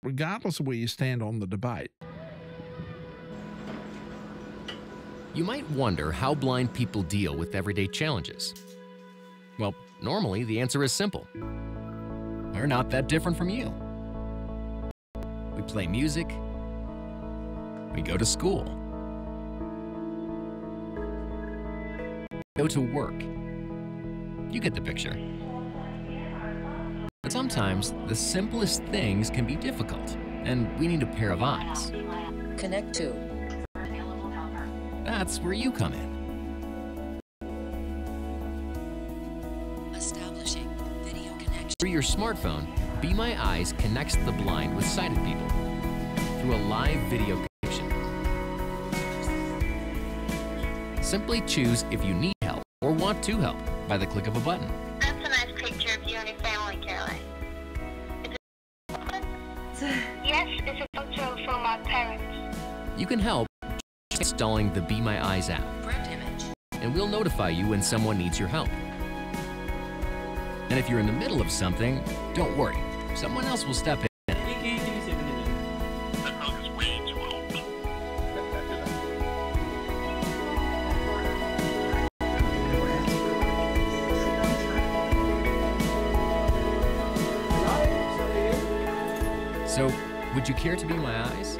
regardless of where you stand on the debate. You might wonder how blind people deal with everyday challenges. Well, normally the answer is simple. We're not that different from you. We play music. We go to school. Go to work. You get the picture. But sometimes the simplest things can be difficult, and we need a pair of eyes. Connect to. That's where you come in. Establishing video connection. Through your smartphone, Be My Eyes connects the blind with sighted people through a live video connection. Simply choose if you need help or want to help by the click of a button. That's a nice picture of you and your family, Caroline. Yes, it's a photo from my parents. You can help just installing the Be My Eyes app, Correct image. and we'll notify you when someone needs your help. And if you're in the middle of something, don't worry. Someone else will step in. So, would you care to be my eyes?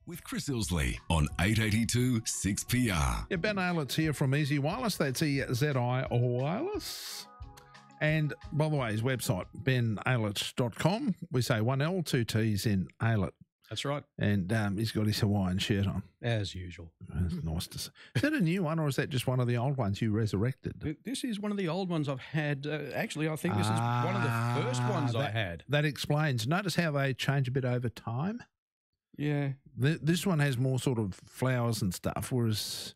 With Chris Ilsley on 882 6PR. Yeah, Ben Aylett's here from Easy Wireless. That's EZI Wireless. And by the way, his website, benaylett.com. We say 1L, 2 T's in Aylett. That's right. And he's got his Hawaiian shirt on. As usual. That's nice to see. Is that a new one or is that just one of the old ones you resurrected? This is one of the old ones I've had. Actually, I think this is one of the first ones I had. That explains. Notice how they change a bit over time? Yeah. This one has more sort of flowers and stuff, whereas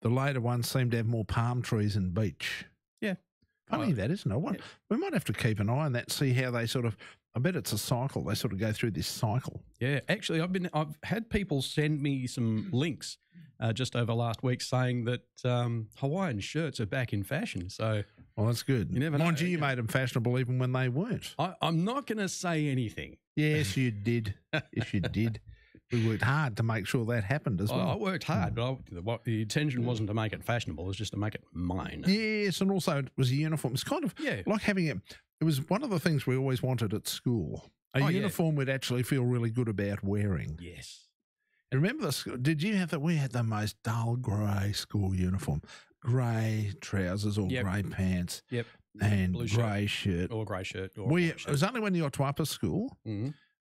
the later ones seem to have more palm trees and beach. Yeah. Funny that, isn't it? Yeah. We might have to keep an eye on that, see how they sort of, I bet it's a cycle. They sort of go through this cycle. Yeah. Actually, I've had people send me some links just over last week saying that Hawaiian shirts are back in fashion. So, well, that's good. You never know. Mind you made them fashionable even when they weren't. I'm not going to say anything. Yes, you did. Yes, you did. we worked hard to make sure that happened as well. I worked hard, but the intention wasn't to make it fashionable. It was just to make it mine. Yes, and also it was a uniform. It's kind of like having it. It was one of the things we always wanted at school. A uniform we'd actually feel really good about wearing. Yes. And remember this? Did you have that? We had the most dull grey school uniform. Grey trousers or grey pants. Yep. And Blue grey shirt. Or grey shirt. It was only when you got to upper school,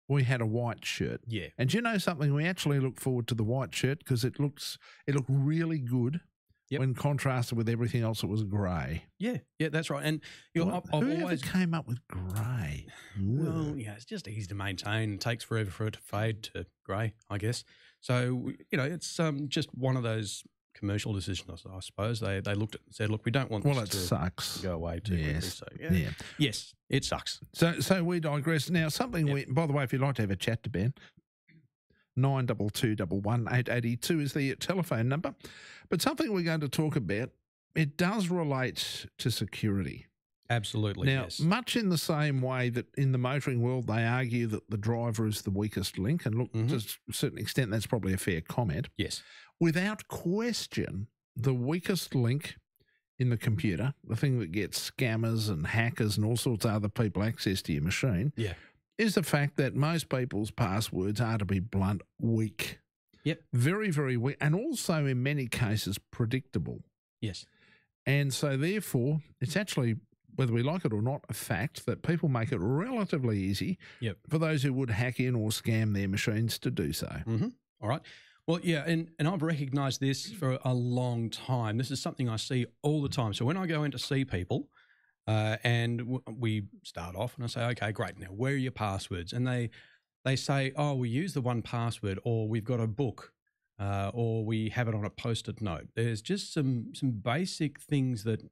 we had a white shirt. Yeah. And you know something? We actually look forward to the white shirt because it looked really good when contrasted with everything else that was grey. Yeah, that's right. And I've always came up with grey. Well, it's just easy to maintain. It takes forever for it to fade to grey, I guess. So it's just one of those commercial decisions, I suppose. They looked at it and said, look, we don't want this to sucks. go away too quickly. So, yes, it sucks. So we digress. Now, something by the way, if you'd like to have a chat to Ben, 92211 is the telephone number. But something we're going to talk about, it does relate to security. Absolutely, now, much in the same way that in the motoring world, they argue that the driver is the weakest link. And look, to a certain extent, that's probably a fair comment. Yes. Without question, the weakest link in the computer, the thing that gets scammers and hackers and all sorts of other people access to your machine, is the fact that most people's passwords are, to be blunt, weak. Yep. Very, very weak. And also, in many cases, predictable. Yes. And so, therefore, it's actually, whether we like it or not, a fact that people make it relatively easy for those who would hack in or scam their machines to do so. All right. Well, and I've recognised this for a long time. This is something I see all the time. So when I go in to see people and we start off and I say, okay, great, now where are your passwords? And they say, oh, we use the one password, or we've got a book, or we have it on a Post-it note. There's just some basic things that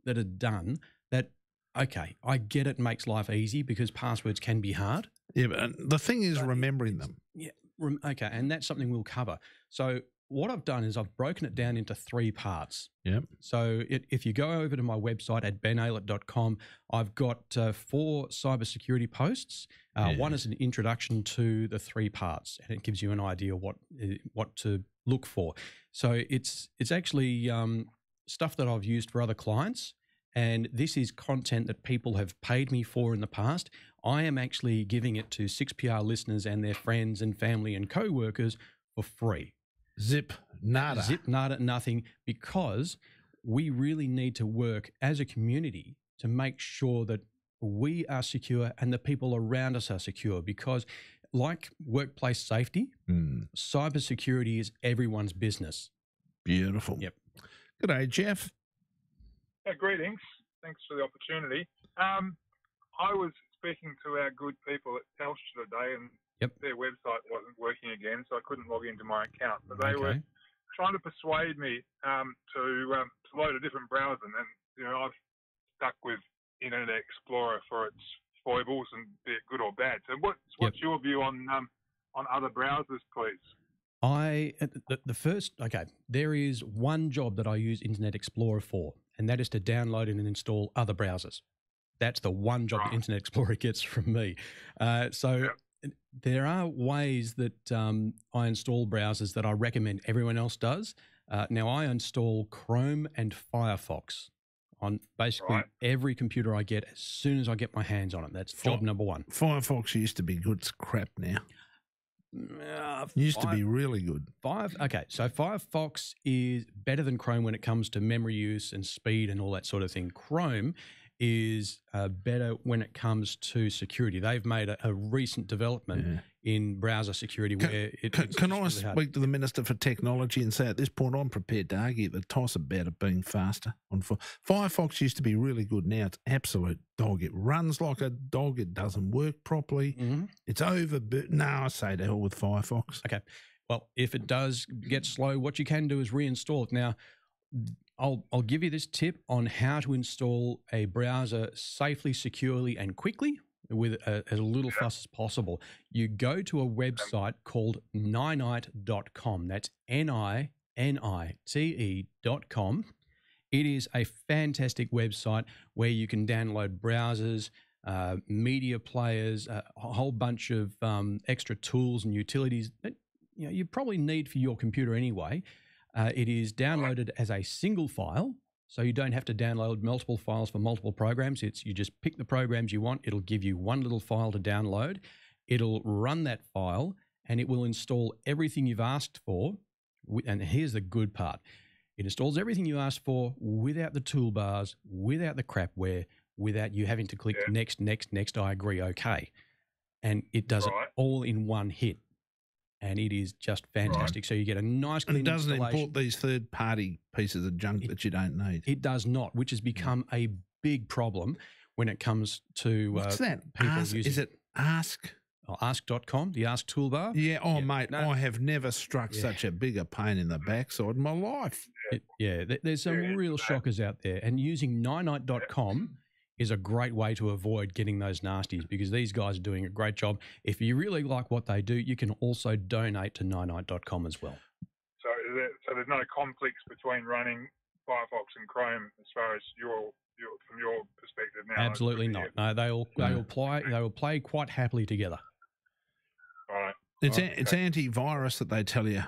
are done that, okay, I get it makes life easy because passwords can be hard. Yeah, but the thing is remembering them. Yeah. Okay, and that's something we'll cover. So what I've done is I've broken it down into 3 parts. Yep. So if you go over to my website at benaylett.com, I've got 4 cybersecurity posts. One is an introduction to the 3 parts, and it gives you an idea what to look for. So it's actually stuff that I've used for other clients, and this is content that people have paid me for in the past. I am actually giving it to 6PR listeners and their friends and family and co-workers for free. Zip, nada. Zip, nada, nothing, because we really need to work as a community to make sure that we are secure and the people around us are secure, because like workplace safety, cybersecurity is everyone's business. Beautiful. Yep. Good day, Jeff. Greetings. Thanks for the opportunity. I was speaking to our good people at Telstra today, and their website wasn't working again, so I couldn't log into my account. But they were trying to persuade me to load a different browser, and I've stuck with Internet Explorer for its foibles, and be it good or bad. So what's your view on other browsers, please? There is one job that I use Internet Explorer for, and that is to download and install other browsers. That's the one job that Internet Explorer gets from me. There are ways that I install browsers that I recommend everyone else does. Now, I install Chrome and Firefox on basically every computer I get as soon as I get my hands on it. That's job number 1. Firefox used to be good. It's crap now. Used to be really good. So Firefox is better than Chrome when it comes to memory use and speed and all that sort of thing. Chrome is better when it comes to security. They've made a recent development in browser security where Can I speak to the Minister for Technology and say at this point I'm prepared to argue the toss about it being faster. Firefox used to be really good. Now it's absolute dog. It runs like a dog. It doesn't work properly. It's over. No, I say to hell with Firefox. Okay. Well, if it does get slow, what you can do is reinstall it. Now, I'll give you this tip on how to install a browser safely, securely, and quickly with as little fuss as possible. You go to a website called ninite.com. That's NINITE.com. It is a fantastic website where you can download browsers, media players, a whole bunch of extra tools and utilities. you probably need for your computer anyway. It is downloaded as a single file, so you don't have to download multiple files for multiple programs. You just pick the programs you want. It'll give you one little file to download. It'll run that file, and it will install everything you've asked for. And here's the good part. It installs everything you asked for without the toolbars, without the crapware, without you having to click next, I agree, okay. And it does it all in one hit. And it is just fantastic. So you get a nice clean installation. And it doesn't import these third-party pieces of junk that you don't need. It does not, which has become a big problem when it comes to What's that? people using. Is it Ask? Ask.com, the Ask toolbar? Yeah, mate, I have never struck such a bigger pain in the backside in my life. There's some real shockers out there. And using Ninite.com is a great way to avoid getting those nasties, because these guys are doing a great job. If you really like what they do, you can also donate to Ninite.com as well. So there's no conflicts between running Firefox and Chrome as far as from your perspective now? Absolutely not. No, they will play quite happily together. Right. It's antivirus that they tell you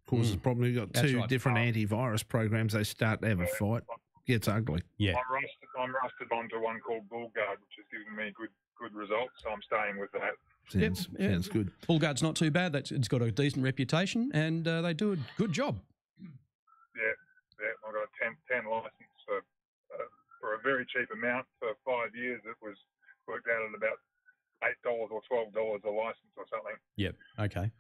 causes problem. You've got two different antivirus programs. They start to have a fight. Gets ugly. Yeah. I'm rusted onto one called Bullguard, which has given me good results, so I'm staying with that. Sounds good. Bullguard's not too bad. It's got a decent reputation, and they do a good job. Yeah. I got a 10 license for a very cheap amount for 5 years. It was worked out at about $8 or $12 a license or something. Yep. Okay.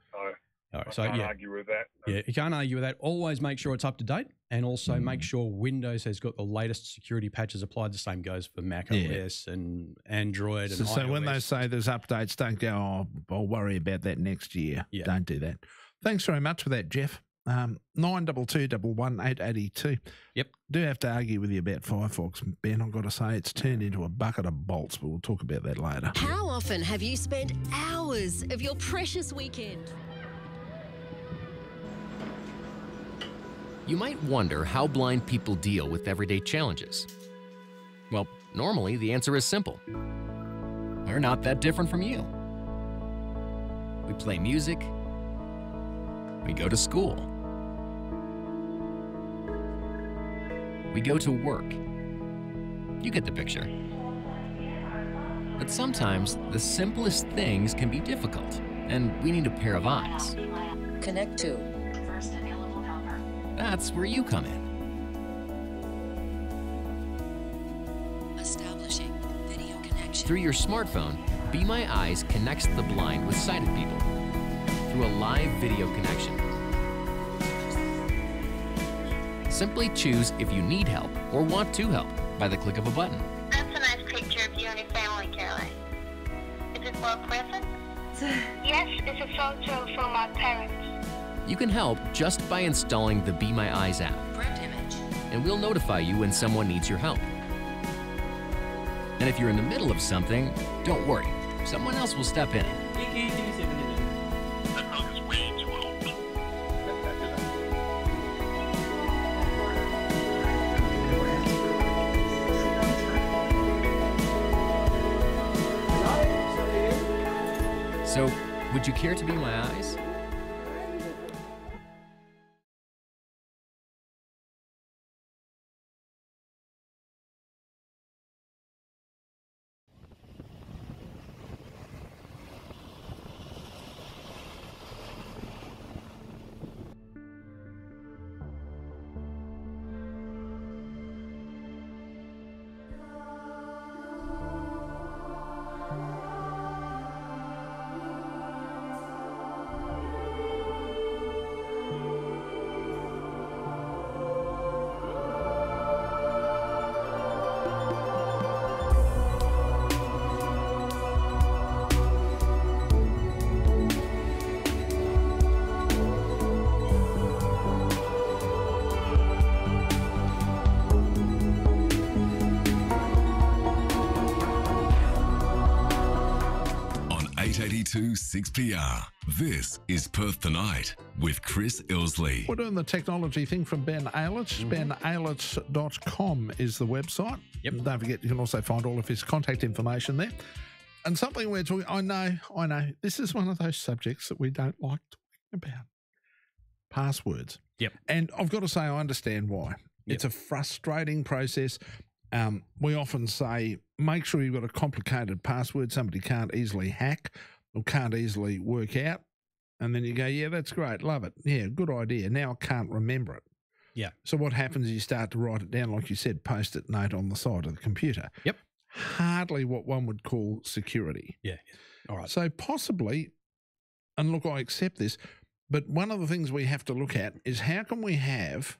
So I can't argue with that. Yeah, you can't argue with that. Always make sure it's up to date, and also make sure Windows has got the latest security patches applied. The same goes for Mac OS and Android and iOS. So when they say there's updates, don't go, I'll worry about that next year. Yeah. Don't do that. Thanks very much for that, Jeff. 922111882. Yep. Do have to argue with you about Firefox, Ben. I've got to say it's turned into a bucket of bolts, but we'll talk about that later. How often have you spent hours of your precious weekend? You might wonder how blind people deal with everyday challenges. Well, normally the answer is simple. We're not that different from you. We play music. We go to school. We go to work. You get the picture. But sometimes the simplest things can be difficult, and we need a pair of eyes. Connect to. That's where you come in. Establishing video connection. Through your smartphone, Be My Eyes connects the blind with sighted people through a live video connection. Simply choose if you need help or want to help by the click of a button. That's a nice picture of you and your family, Caroline. Is it for a present? Yes, it's a photo from my parents. You can help just by installing the Be My Eyes app. Print image. And we'll notify you when someone needs your help. And if you're in the middle of something, don't worry. Someone else will step in. That dog is way too old. So, would you care to be my eyes? On 882 6PR, this is Perth Tonight with Chris Ilsley. We're doing the technology thing from Ben Aylitz. BenAylitz.com is the website. Yep. And don't forget, you can also find all of his contact information there. And something we're talking, I know, this is one of those subjects that we don't like talking about. passwords. Yep. And I've got to say, I understand why. Yep. It's a frustrating process. We often say, make sure you've got a complicated password somebody can't easily hack or can't easily work out. And then you go, yeah, that's great. Love it. Yeah, good idea. Now I can't remember it. Yeah. So what happens is you start to write it down, like you said, post-it note on the side of the computer. Yep. Hardly what one would call security. Yeah. All right. So possibly, and look, I accept this, but one of the things we have to look at is how can we have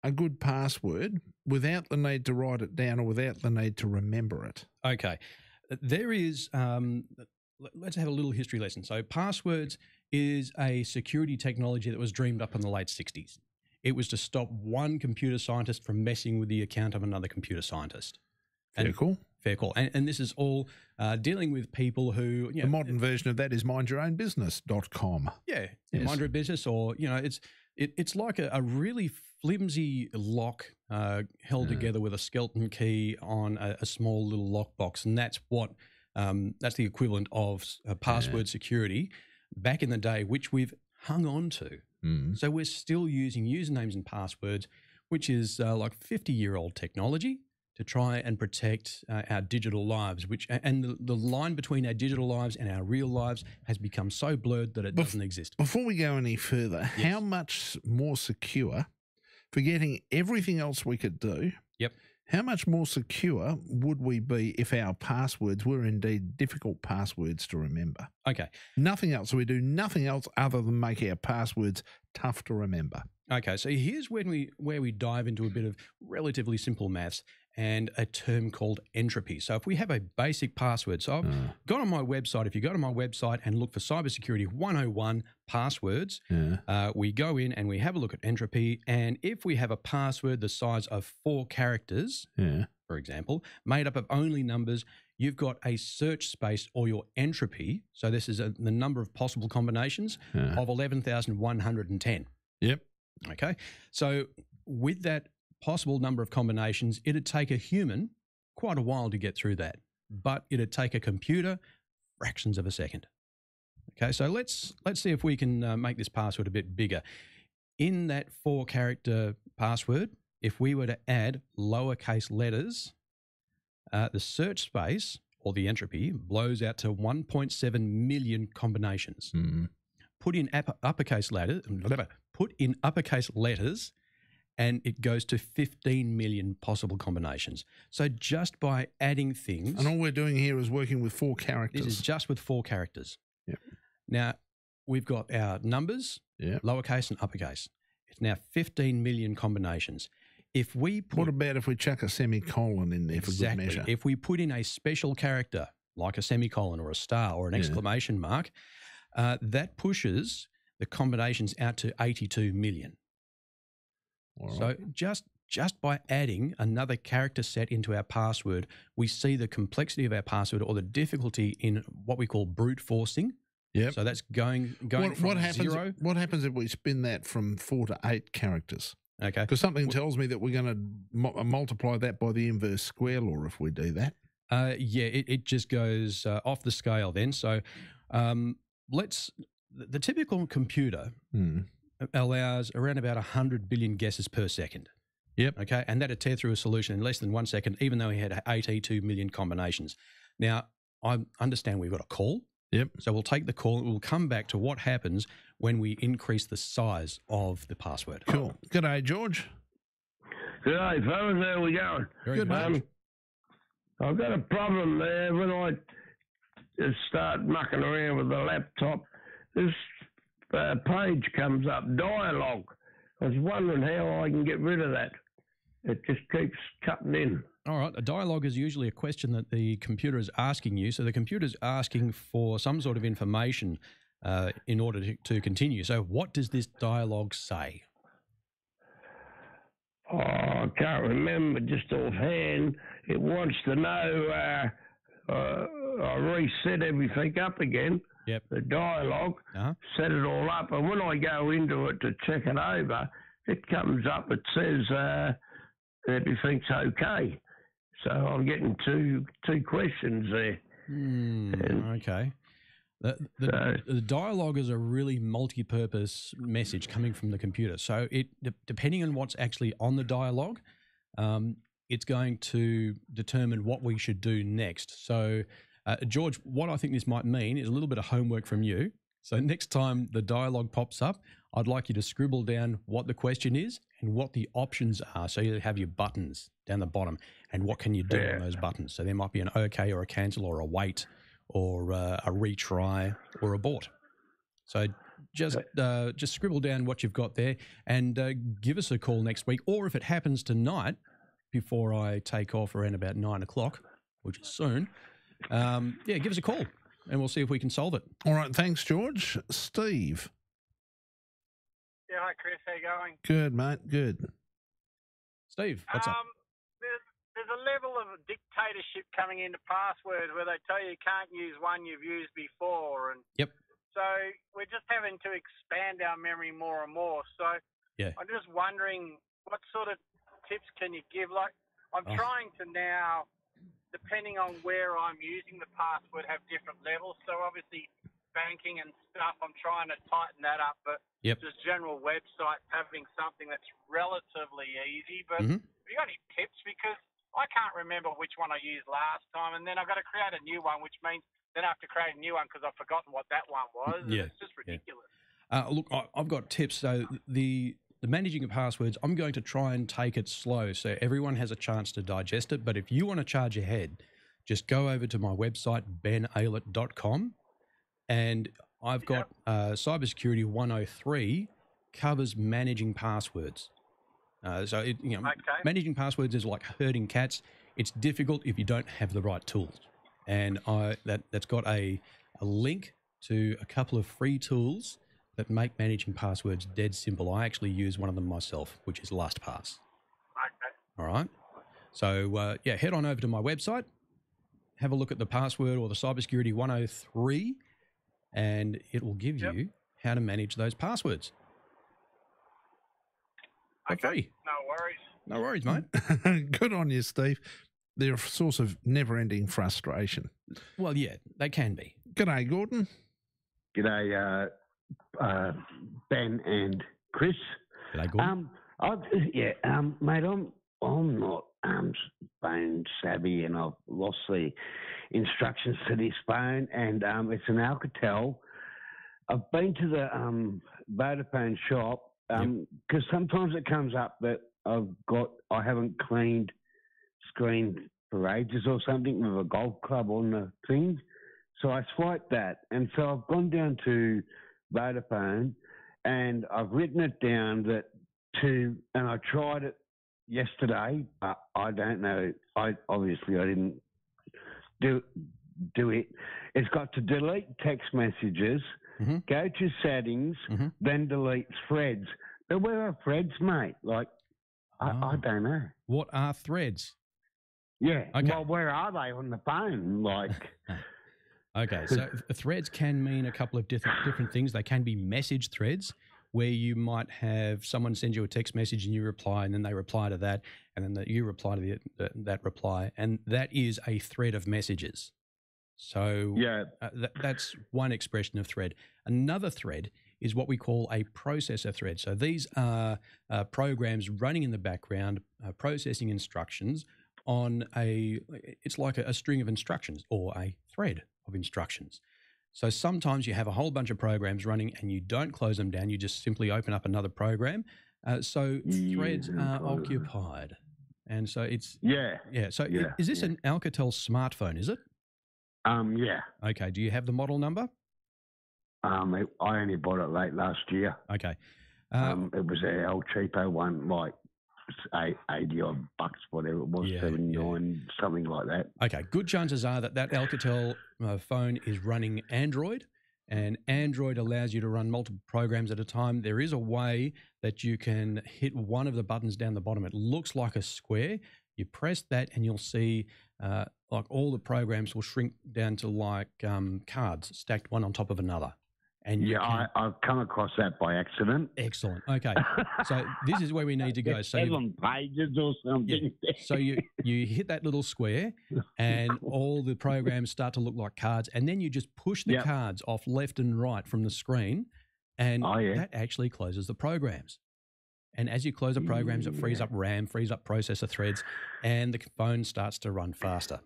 a good password without the need to write it down or without the need to remember it? Okay. There is, let's have a little history lesson. So passwords is a security technology that was dreamed up in the late 60s. It was to stop one computer scientist from messing with the account of another computer scientist. Fair call. Fair call. And this is all dealing with people who... The modern version of that is mindyourownbusiness.com. Yeah. Yes. Mind your own business, or, it's like a really flimsy lock held together with a skeleton key on a small little lockbox. And that's what... that's the equivalent of password security back in the day, which we've hung on to. So we're still using usernames and passwords, which is like 50-year-old technology to try and protect our digital lives, and the line between our digital lives and our real lives has become so blurred that it doesn't exist. Before we go any further, how much more secure, forgetting everything else we could do, how much more secure would we be if our passwords were indeed difficult passwords to remember? Okay. Nothing else. So we do nothing else other than make our passwords tough to remember. Okay, so here's where we dive into a bit of relatively simple maths and a term called entropy. So if we have a basic password, so I've gone on my website. If you go to my website and look for Cybersecurity 101 passwords, we go in and we have a look at entropy. And if we have a password the size of 4 characters, for example, made up of only numbers, you've got a search space, or your entropy. So this is the number of possible combinations of 11,110. Yep. Okay. So with that possible number of combinations, it'd take a human quite a while to get through that, but it'd take a computer fractions of a second. Okay, so let's see if we can make this password a bit bigger. In that 4-character password, if we were to add lowercase letters, the search space, or the entropy, blows out to 1.7 million combinations. Put in uppercase letters, and it goes to 15 million possible combinations. So just by adding things... And all we're doing here is working with 4 characters. This is just with 4 characters. Yep. Now, we've got our numbers, lowercase and uppercase. It's now 15 million combinations. If we put... What about if we chuck a semicolon in there for good measure? If we put in a special character, like a semicolon or a star or an exclamation mark, that pushes the combinations out to 82 million. So just by adding another character set into our password, we see the complexity of our password, or the difficulty in what we call brute forcing. Yep. So that's going from what happens, 0. What happens if we spin that from 4 to 8 characters? Okay. Because something tells me that we're going to multiply that by the inverse square law if we do that. It just goes off the scale then. So the typical computer allows around about 100 billion guesses per second. Yep. Okay. And that'd tear through a solution in less than 1 second, even though he had 82 million combinations. Now, I understand we've got a call. Yep. So we'll take the call and we'll come back to what happens when we increase the size of the password. Cool. G'day, George. G'day, fellas. How we going? Good, mate. I've got a problem there when I just start mucking around with the laptop. This page comes up, dialogue. I was wondering how I can get rid of that. It just keeps cutting in. All right. A dialogue is usually a question that the computer is asking you. So the computer is asking for some sort of information in order to continue. So what does this dialogue say? Oh, I can't remember just offhand. It wants to know I reset everything up again. Yep. The dialogue, set it all up. And when I go into it to check it over, it comes up, it says everything's okay. So I'm getting two questions there. Okay. The dialogue is a really multi-purpose message coming from the computer. So depending on what's actually on the dialogue, it's going to determine what we should do next. So, George, what I think this might mean is a little bit of homework from you. So next time the dialogue pops up, I'd like you to scribble down what the question is and what the options are. So you have your buttons down the bottom and what can you do on those buttons. So there might be an OK or a cancel or a wait or a retry or abort. So just scribble down what you've got there and give us a call next week. Or if it happens tonight, before I take off around about 9 o'clock, which is soon, give us a call and we'll see if we can solve it. All right, thanks, George. Steve. Yeah, hi, Chris. How you going? Good, mate. Good. Steve, what's up? There's a level of dictatorship coming into passwords where they tell you can't use one you've used before. And yep. So we're just having to expand our memory more and more. So I'm just wondering what sort of tips can you give? Like, I'm trying to now, depending on where I'm using the password, have different levels. So obviously banking and stuff, I'm trying to tighten that up. But just general websites, having something that's relatively easy. But have you got any tips? Because I can't remember which one I used last time. And then I've got to create a new one, which means then I have to create a new one because I've forgotten what that one was. Yeah. It's just ridiculous. Look, I've got tips. So the managing of passwords, I'm going to try and take it slow so everyone has a chance to digest it. But if you want to charge ahead, just go over to my website, benaylett.com, and I've got Cybersecurity 103 covers managing passwords. Managing passwords is like herding cats. It's difficult if you don't have the right tools. And that's got a link to a couple of free tools that make managing passwords dead simple. I actually use one of them myself, which is LastPass. Okay. All right. So, head on over to my website, have a look at the password or the Cybersecurity 103, and it will give you how to manage those passwords. Okay. Free. No worries. No worries, mate. Good on you, Steve. They're a source of never-ending frustration. Well, yeah, they can be. G'day, Gordon. G'day, Ben and Chris. G'day, Gordon. Mate, I'm not phone savvy, and I've lost the instructions to this phone, and it's an Alcatel. I've been to the Vodafone shop because sometimes it comes up that I haven't cleaned screen for ages or something with a golf club on the thing. So I swiped that, and so I've gone down to Vodafone, and I've written it down and I tried it yesterday, but I don't know. I didn't do it. It's got to delete text messages, go to settings, then delete threads. But where are threads, mate? Like, I don't know. What are threads? Yeah. Okay. Well, where are they on the phone? Like. Okay, so threads can mean a couple of different things. They can be message threads, where you might have someone send you a text message and you reply, and then they reply to that, and then you reply to that reply, and that is a thread of messages. So that's one expression of thread. Another thread is what we call a processor thread. So these are programs running in the background, processing instructions on it's like a string of instructions or a thread of instructions. So sometimes you have a whole bunch of programs running and you don't close them down. You just simply open up another program. So threads are occupied. And so it's... So is this an Alcatel smartphone, is it? Yeah. Okay. Do you have the model number? I only bought it late last year. Okay. It was a El Cheapo one, like 80 odd bucks, whatever it was, 79, something like that. Okay, good chances are that Alcatel phone is running Android, and Android allows you to run multiple programs at a time. There is a way that you can hit one of the buttons down the bottom. It looks like a square. You press that and you'll see like all the programs will shrink down to like cards stacked one on top of another. And I've come across that by accident. Excellent. Okay. So this is where we need to go. So 7 pages or something. Yeah. So you hit that little square and all the programs start to look like cards, and then you just push the cards off left and right from the screen, and that actually closes the programs. And as you close the programs, it frees up RAM, frees up processor threads, and the phone starts to run faster.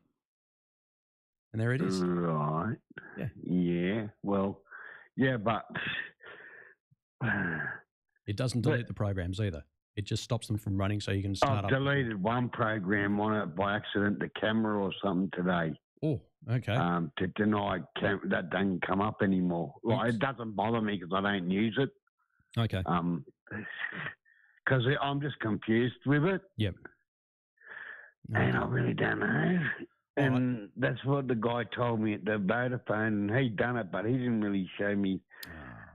And there it is. Right. Yeah. Yeah. Well, yeah, but it doesn't delete the programs either. It just stops them from running so you can start I've deleted one program on it by accident, the camera or something today. Oh, okay. To deny that doesn't come up anymore. Like, it doesn't bother me because I don't use it. Okay. Because I'm just confused with it. Yep. And I really don't know. And that's what the guy told me at the Vodafone. He'd done it, but he didn't really show me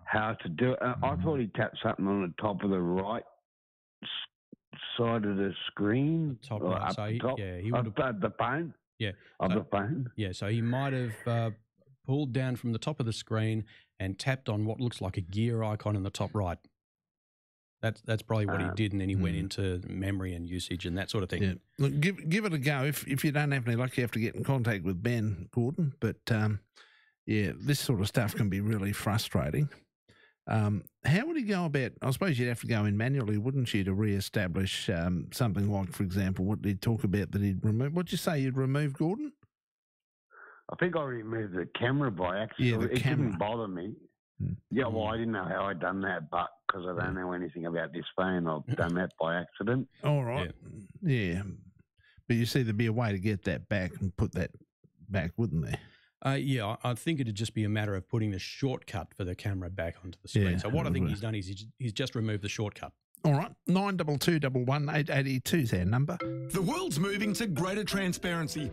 how to do it. I thought he tapped something on the top of the right side of the screen. Top right. So he would have the phone. Yeah. Of the phone. Yeah. So he might have pulled down from the top of the screen and tapped on what looks like a gear icon in the top right. That's probably what he did, and then he went into memory and usage and that sort of thing. Yeah. Look, give it a go. If you don't have any luck, you have to get in contact with Ben Gordon. But, this sort of stuff can be really frustrating. How would he go about, I suppose you'd have to go in manually, wouldn't you, to re-establish something like, for example, what did he talk about that he'd remove? What did you say you'd remove, Gordon? I think I removed the camera by accident. Yeah, it didn't bother me. Yeah, well, I didn't know how I'd done that, but because I don't know anything about this phone, I've done that by accident. All right. Yeah. But you see, there'd be a way to get that back and put that back, wouldn't there? I think it'd just be a matter of putting the shortcut for the camera back onto the screen. Yeah, so what I think he's done is he's just removed the shortcut. All right. 92211 is our number. The world's moving to greater transparency.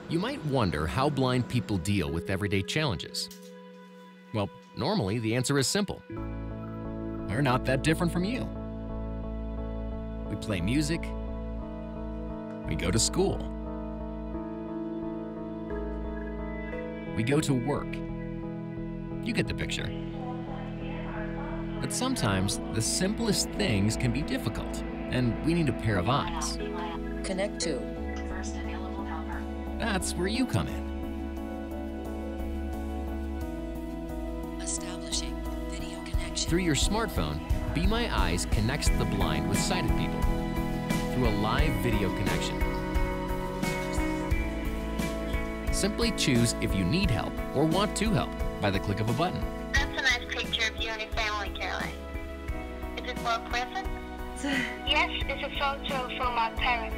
You might wonder how blind people deal with everyday challenges. Well, normally the answer is simple. We're not that different from you. We play music. We go to school. We go to work. You get the picture. But sometimes the simplest things can be difficult, and we need a pair of eyes. Connect to. That's where you come in. Establishing video connection. Through your smartphone, Be My Eyes connects the blind with sighted people through a live video connection. Simply choose if you need help or want to help by the click of a button. That's a nice picture of you and your family, Caroline. Is it for a present? Yes, it's a photo from my parents.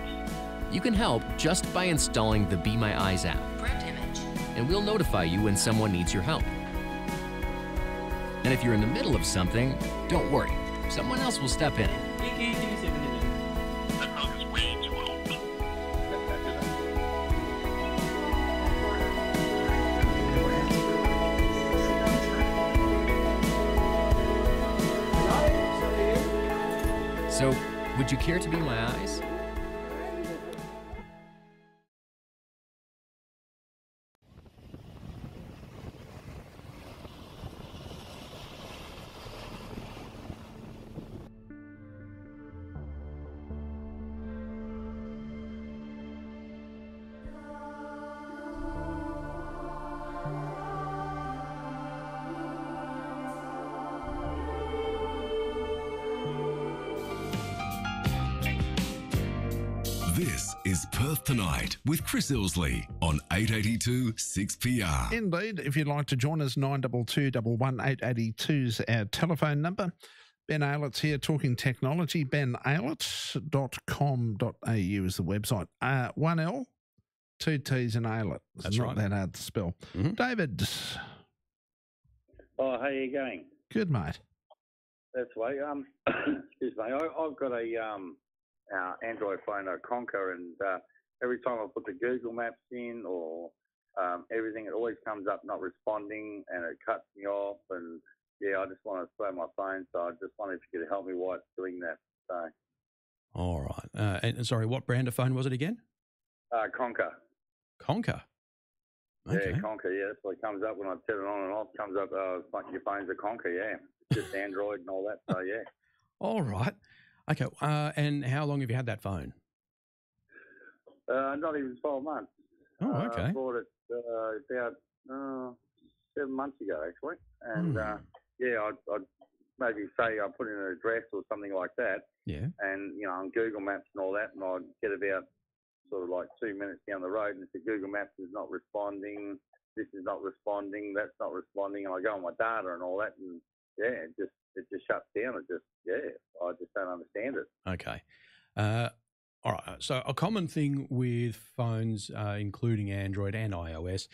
You can help just by installing the Be My Eyes app. Print image. And we'll notify you when someone needs your help. And if you're in the middle of something, don't worry. Someone else will step in. So, would you care to be my eyes? This is Perth Tonight with Chris Ilsley on 882 6PR. Indeed. If you'd like to join us, 92211 is our telephone number. Ben Aylett's here talking technology. benaylett.com.au is the website. 1L, 2 T's and Aylett. It's That's not right. that hard to spell. David. Oh, how are you going? Good, mate. That's right. Excuse me. I've got a Android phone, a Conquer, and every time I put the Google Maps in or everything, it always comes up not responding, and it cuts me off. And yeah, I just want to slow my phone, so I just wondered if you could help me why it's doing that. So. All right. And sorry, what brand of phone was it again? Conquer. Conquer. Yeah, Conquer, yeah. That's what comes up when I turn it on and off. Comes up, your phone's a Conquer, yeah. Just Android and all that, so yeah. All right. Okay, and how long have you had that phone? Not even 12 months. Oh, okay. I bought it about 7 months ago, actually. And, I'd maybe say I put in an address or something like that. Yeah. And, on Google Maps and all that, and I'd get about sort of like 2 minutes down the road, and if the Google Maps is not responding, this is not responding, that's not responding, and I go on my data and all that, and it just shuts down. I just don't understand it. Okay. All right. So a common thing with phones, including Android and iOS,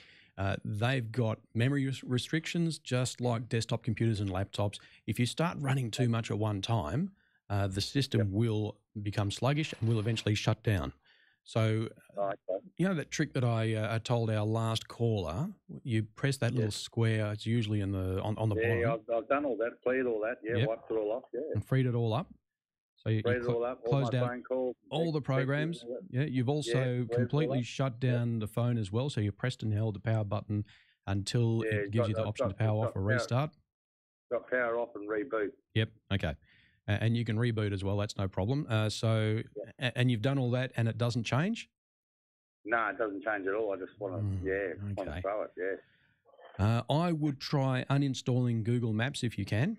they've got memory restrictions, just like desktop computers and laptops. If you start running too much at one time, the system will become sluggish and will eventually shut down. So, that trick that I told our last caller, you press that little square. It's usually on the bottom. Yeah, I've done all that, cleared all that. Yeah, wiped it all off. Yeah, and freed it all up. So you closed out all text, the programs. Yeah, you've also completely shut down the phone as well. So you pressed and held the power button until it gives you the option to power off or restart. Got power off and reboot. Yep. Okay. And you can reboot as well. That's no problem. And you've done all that, and it doesn't change. No, it doesn't change at all. I just want to, want to throw it. Yeah. I would try uninstalling Google Maps if you can.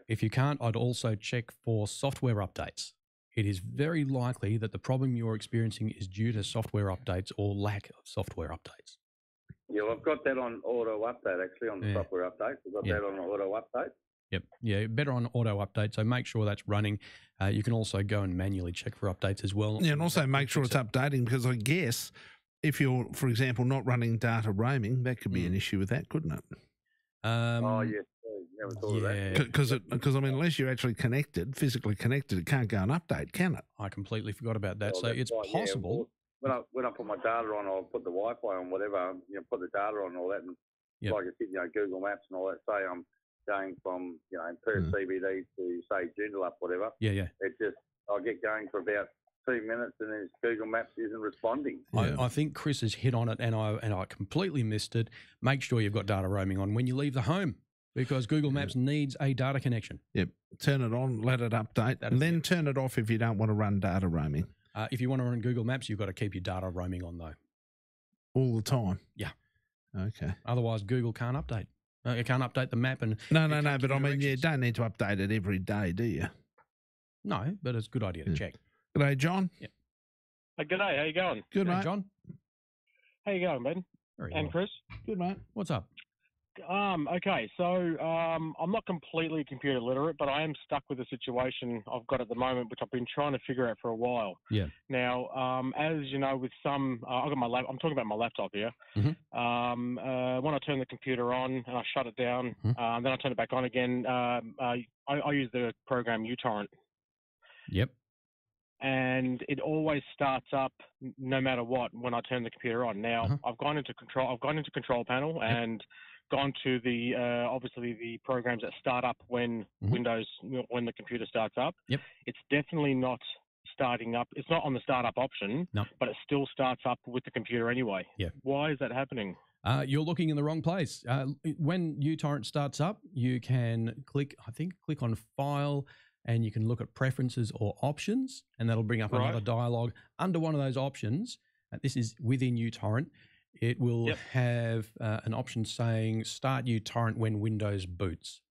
If you can't, I'd also check for software updates. It is very likely that the problem you're experiencing is due to software updates or lack of software updates. Yeah, well, I've got that on auto update, actually, on the software updates. I've got that on auto update. Yep. Yeah, better on auto update. So make sure that's running. You can also go and manually check for updates as well. Yeah, and also make sure it's updating, because I guess if you're, for example, not running data roaming, that could be an issue with that, couldn't it? Yes. Never thought of that. Because I mean, unless you're actually physically connected, it can't go and update, can it? I completely forgot about that. So it's possible. Yeah, when I put my data on, I'll put the Wi-Fi on, whatever, put the data on and all that, and like I said, Google Maps and all that. Say I'm going from Perth CBD to say Joondalup, whatever. Yeah. I'll get going for about 2 minutes, and then Google Maps isn't responding. I think Chris has hit on it, and I completely missed it. Make sure you've got data roaming on when you leave the home, because Google Maps needs a data connection. Yep. Turn it on, let it update, and then turn it off if you don't want to run data roaming. If you want to run Google Maps, you've got to keep your data roaming on, though. All the time? Yeah. Okay. Otherwise, Google can't update. It can't update the map. No, but I mean, you don't need to update it every day, do you? No, but it's a good idea to check. G'day, John. Yeah. G'day, how you going? Good, mate. John. How you going, Ben? And Chris? Good, mate. What's up? Okay, so I'm not completely computer literate, but I am stuck with the situation I've got at the moment, which I've been trying to figure out for a while. Yeah. Now, as you know, with some, I've got I'm talking about my laptop here. Mm-hmm. When I turn the computer on and I shut it down, then I turn it back on again. I use the program uTorrent. Yep. And it always starts up no matter what when I turn the computer on. Now, I've gone into control panel and gone to the obviously the programs that start up when Windows, when the computer starts up. Yep. It's definitely not starting up. It's not on the startup option, but it still starts up with the computer anyway. Yeah. Why is that happening? You're looking in the wrong place. When uTorrent starts up, you can click on File, and you can look at Preferences or Options, and that'll bring up another dialog. Under one of those options, this is within uTorrent, it will have an option saying Start uTorrent when Windows boots.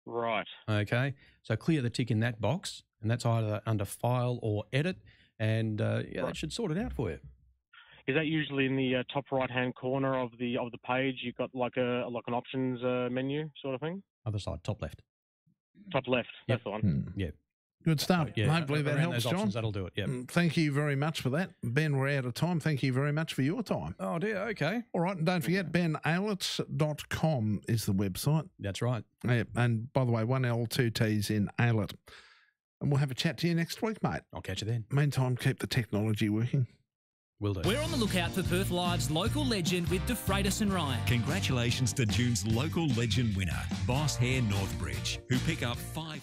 Right. Okay. So clear the tick in that box, and that's either under File or Edit, and that should sort it out for you. Is that usually in the top right-hand corner of the page? You've got like an options menu sort of thing. Other side, top left. Top left. That's the one. Yeah. Good stuff. Hopefully that helps, John. Options, that'll do it. Yeah. Thank you very much for that. Ben, we're out of time. Thank you very much for your time. Oh, dear. Okay. All right. And don't forget, benaylett.com is the website. That's right. Yeah, and by the way, 1L, 2 T's in Aylett. And we'll have a chat to you next week, mate. I'll catch you then. Meantime, keep the technology working. Will do. We're on the lookout for Perth Live's local legend with De Freitas and Ryan. Congratulations to June's local legend winner, Boss Hare Northbridge, who pick up 500.